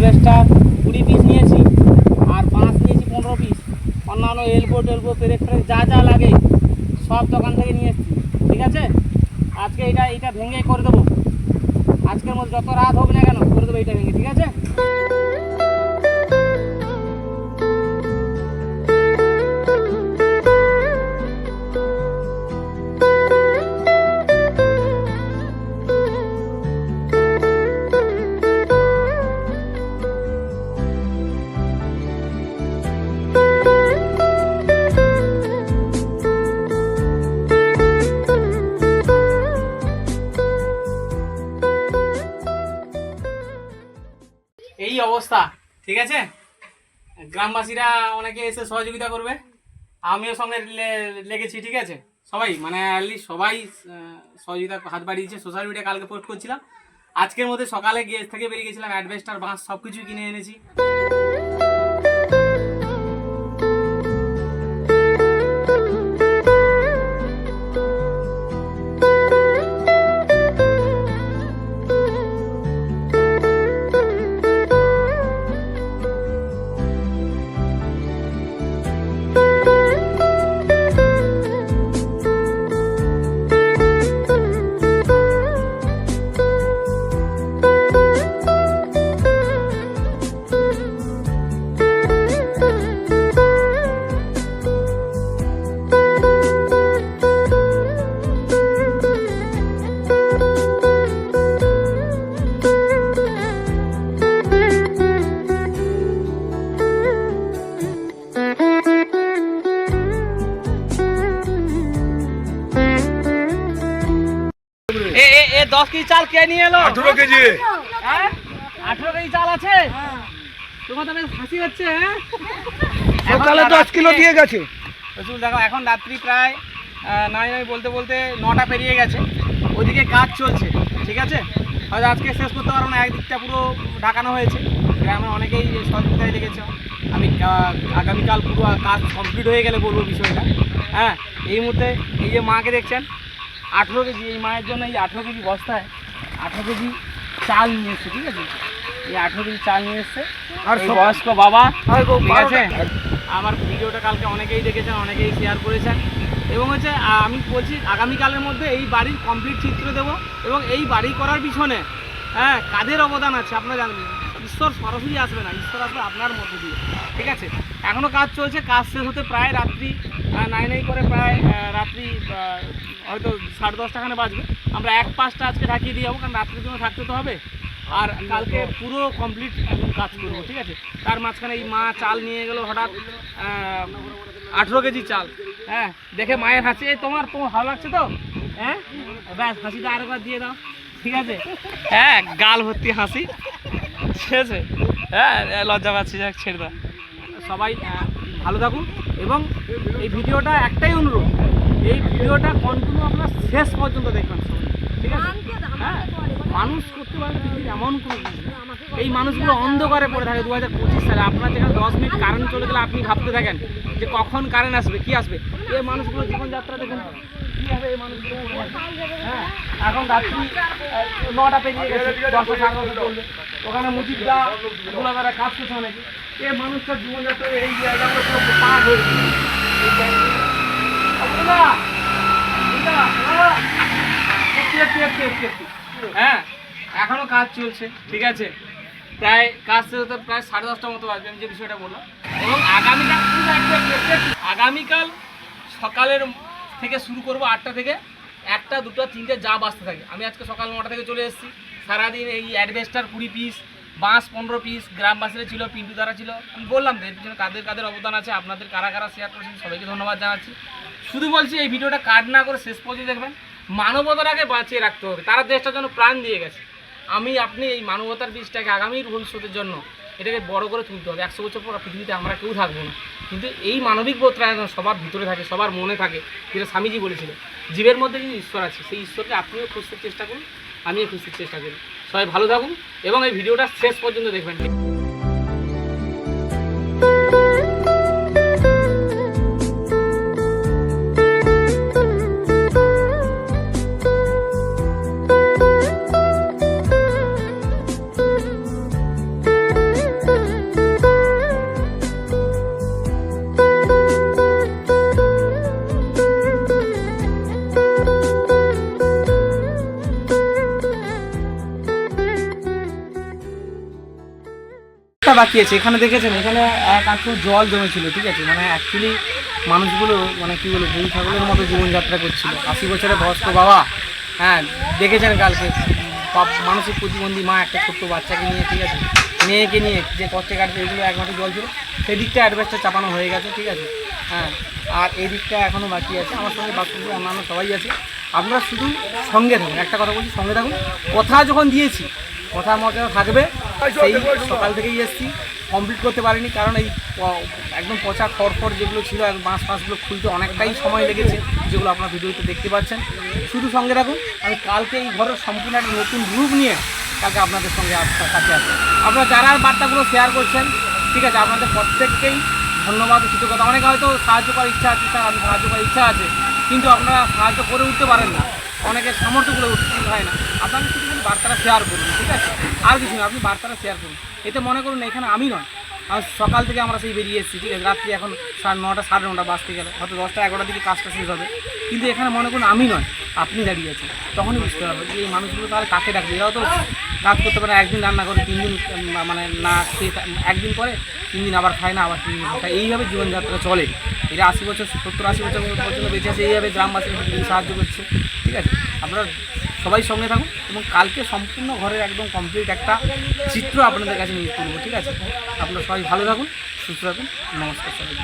অ্যাডভেস্টার 20 piece নিয়েছি, আর বাঁশ নিয়েছি 15 পিস, অন্যান্য এলবো টেলবো পেরেক ফেরেক যা যা লাগে সব দোকান থেকে নিয়ে এসেছি। ঠিক আছে, আজকে এটা ভেঙে করে দেবো। আজকের মধ্যে যত রাত হোক না কেন করে দেবো এটা ভেঙে। ঠিক আছে, এই অবস্থা। ঠিক আছে, গ্রামবাসীরা অনেকে এসে সহযোগিতা করবে, আমিও সঙ্গে লেগেছি। ঠিক আছে, সবাই মানে সবাই সহযোগিতা হাত বাড়িয়েছে। সোশ্যাল মিডিয়া কালকে পোস্ট করছিলাম, আজকের মধ্যে সকালে গিয়ে থেকে বেরিয়ে গেছিলাম, অ্যাডভেস্টার বাঁশ সব কিছু কিনে এনেছি। এ 10 কেজি চাল কে নিয়ে এলো? 18 কেজি। হ্যাঁ 18 কেজি চাল আছে। তোমার তো বেশ হাসি হচ্ছে। হ্যাঁ সকালে 10 কিলো দিয়ে গেছে। রসুল দেখো, এখন রাত্রি প্রায় নাই বলতে বলতে 9টা পেরিয়ে গেছে, ওদিকে কাজ চলছে। ঠিক আছে, হয়তো আজকে শেষ করতে পারবো না, একদিকটা পুরো ঢাকানো হয়েছে। গ্রামে অনেকেই সহযোগিতায় লেগেছে। আমি আগামীকাল পুরো কাজ কমপ্লিট হয়ে গেলে বলবো বিষয়টা। হ্যাঁ, এই মুহূর্তে এই যে মাকে দেখছেন 18 কেজি, এই মায়ের জন্য এই 18 কেজি বস্তায় 18 কেজি চাল নিয়ে এসছে। ঠিক আছে, এই 18 কেজি চাল নিয়ে এসছে আর বয়স্ক বাবা। ঠিক আছে, আমার ভিডিওটা কালকে অনেকেই দেখেছেন, অনেকেই শেয়ার করেছেন। এবং হচ্ছে আমি বলছি আগামীকালের মধ্যে এই বাড়ির কমপ্লিট চিত্র দেবো। এবং এই বাড়ি করার পিছনে হ্যাঁ কাদের অবদান আছে আপনারা জানবেন। ঈশ্বর সরাসরি আসবে না, ঈশ্বর আসবে আপনার মধ্যে দিয়ে। ঠিক আছে, এখনও কাজ চলছে, কাজ শেষ হতে প্রায় রাত্রি নাই করে প্রায় রাত্রি হয়তো 10:30 বাজবে। আমরা 1-5টা আজকে ঢাকিয়ে দিয়ে যাবো, কারণ রাত্রির জন্য থাকতে তো হবে। আর কালকে পুরো কমপ্লিট একদম কাজ করবো। ঠিক আছে, তার মাঝখানে এই মা চাল নিয়ে গেল হঠাৎ 18 কেজি চাল। হ্যাঁ, দেখে মায়ের হাসি। তোমার ভালো লাগছে তো? হ্যাঁ, ব্যাস হাসিটা আরেকবার দিয়ে দাও। ঠিক আছে, হ্যাঁ গাল ভর্তি হাসি। ঠিক আছে, হ্যাঁ লজ্জা পাচ্ছি, যাক ছেড়ে দাও। সবাই ভালো থাকুন এবং এই ভিডিওটা একটাই অনুরোধ, এই ভিডিওটা কন্টিনিউ আপনার শেষ পর্যন্ত দেখবেন। ঠিক আছে, হ্যাঁ মানুষ করতে পারে পৃথিবীর এমন কোনো কিছু নেই। এই মানুষগুলো অন্ধকারে পড়ে থাকে 2025 সালে। আপনার যেখানে 10 মিনিট কারেন্ট চলে গেলে আপনি ভাবতে থাকেন যে কখন কারেন্ট আসবে, কি আসবে। এই মানুষগুলো জীবনযাত্রা দেখুন কী হবে এই মানুষগুলো। হ্যাঁ, এখন রাত্রি 9টা পেরিয়ে গেছে, 10টা 10:30 চলবে। ওখানে মুজিবদা গোলাদারা কাজ করছে অনেকে। এই মানুষটার জীবনযাত্রা এই জায়গাগুলো পুরো পার হয়ে গেছে। হ্যাঁ, এখনো কাজ চলছে। ঠিক আছে, প্রায় কাজ শেষ হতে প্রায় 10:30টার মতো বাজবে, আমি যে বিষয়টা বললাম। এবং আগামীকাল সকালের থেকে শুরু করবো 8টা থেকে 1টা 2টা 3টে যা বাজতে থাকে। আমি আজকে সকাল 9টা থেকে চলে এসেছি। সারাদিন এই অ্যাডভেস্টার 20 পিস, বাঁশ 15 পিস, গ্রামবাসীরা ছিল, পিন্টু দ্বারা ছিল। আমি বললাম তো এর পিছনে কাদের অবদান আছে, আপনাদের কারা কারা শেয়ার করেছেন সবাইকে ধন্যবাদ জানাচ্ছি। শুধু বলছি এই ভিডিওটা কাট না করে শেষ পর্যন্ত দেখবেন। মানবতাটাকে বাঁচিয়ে রাখতে হবে, তারা দেশটার জন্য প্রাণ দিয়ে গেছে। আপনি এই মানবতার বীজটাকে আগামীর ভবিষ্যতের জন্য এটাকে বড় করে তুলতে হবে। 100 বছর পর পৃথিবীতে আমরা কেউ থাকবো না, কিন্তু এই মানবিক বোধটা যেন সবার ভিতরে থাকে, সবার মনে থাকে। যেটা স্বামীজি বলেছিল, জীবের মধ্যে কিন্তু ঈশ্বর আছে, সেই ঈশ্বরকে আপনিও খুঁজতে চেষ্টা করুন, আমিও খুঁজতে চেষ্টা করি। সবাই ভালো থাকুন এবং এই ভিডিওটা শেষ পর্যন্ত দেখবেন। দিকটা বাকি আছে। এখানে দেখেছেন, এখানে এক আঁটু জল জমেছিল, ঠিক আছে। মানে অ্যাকচুয়ালি মানুষগুলো মানে কী বলবো, গরু ছাগলের মতো জীবনযাত্রা করছিল। 80 বছরের বয়স্ক বাবা, হ্যাঁ দেখেছেন কালকে মানসিক প্রতিবন্ধী মা একটা ছোট্ট বাচ্চাকে নিয়ে, ঠিক আছে, মেয়েকে নিয়ে যে কষ্টে কাটছে, এগুলো এক মাটি জল ছিল, সেই দিকটা অ্যাডভেস্টার চাপানো হয়ে গেছে, ঠিক আছে। হ্যাঁ, আর এই দিকটা এখনও বাকি আছে। আমার সঙ্গে বাকি অন্যান্য সবাই আছে। আপনারা শুধু সঙ্গে থাকুন, একটা কথা বলছি, সঙ্গে থাকুন। কথা যখন দিয়েছি, কথার মর্যাদা থাকবে। সেই সকাল থেকেই এসেছি, কমপ্লিট করতে পারিনি, কারণ এই একদম পচা খড় যেগুলো ছিল, বাঁশ ফাঁসগুলো খুলতে অনেকটাই সময় লেগেছে, যেগুলো আপনার ভিডিওতে দেখতে পাচ্ছেন। শুধু সঙ্গে রাখুন। আমি কালকে এই ঘরের সম্পূর্ণ একটা নতুন রূপ নিয়ে কালকে আপনাদের সঙ্গে কাছে আসবো। আপনারা যারা বার্তাগুলো শেয়ার করছেন, ঠিক আছে, আপনাদের প্রত্যেককেই ধন্যবাদ ও কৃতজ্ঞতা। অনেকে হয়তো সাহায্য করার ইচ্ছা আছে, স্যার আমি সাহায্য করার ইচ্ছা আছে, কিন্তু আপনারা সাহায্য করে উঠতে পারেন না, অনেকের সামর্থ্য করে উঠতে হয় না। আপনারা শুধু কিন্তু বার্তাটা শেয়ার করুন, ঠিক আছে, আর কিছু না, আপনি বার্তাটা শেয়ার করুন। এতে মনে করুন এখানে আমি নয়, আর সকাল থেকে আমরা সেই বেরিয়ে এসেছি, ঠিক আছে, রাত্রি এখন 9:30 সাড়ে 9টা বাজতে গেলে হয়তো 10টা 11টার দিকে কাজটা শেষ হবে, কিন্তু এখানে মনে করুন আমি নয়, আপনি দাঁড়িয়ে আছেন। তখনই বুঝতে পারবেন যে এই মানুষগুলো তাহলে কাকে ডাকবে। এরাও তো কাজ করতে পারে, একদিন রান্না করে 3 দিন মানে না খেয়ে, একদিন করে 3 দিন আবার খায় না, আবার 3 দিন খায়, এইভাবে জীবনযাত্রা চলে। এরা 80 বছর 70-80 বছর পর্যন্ত বেঁচে আছে, এইভাবে গ্রামবাসীকে সাহায্য করছে, ঠিক আছে। আপনারা সবাই সঙ্গে থাকুন এবং কালকে সম্পূর্ণ ঘরের একদম কমপ্লিট একটা চিত্র আপনাদের কাছে নিয়ে তুলব, ঠিক আছে। আপনারা সবাই ভালো থাকুন, সুস্থ থাকুন। নমস্কার সবাই।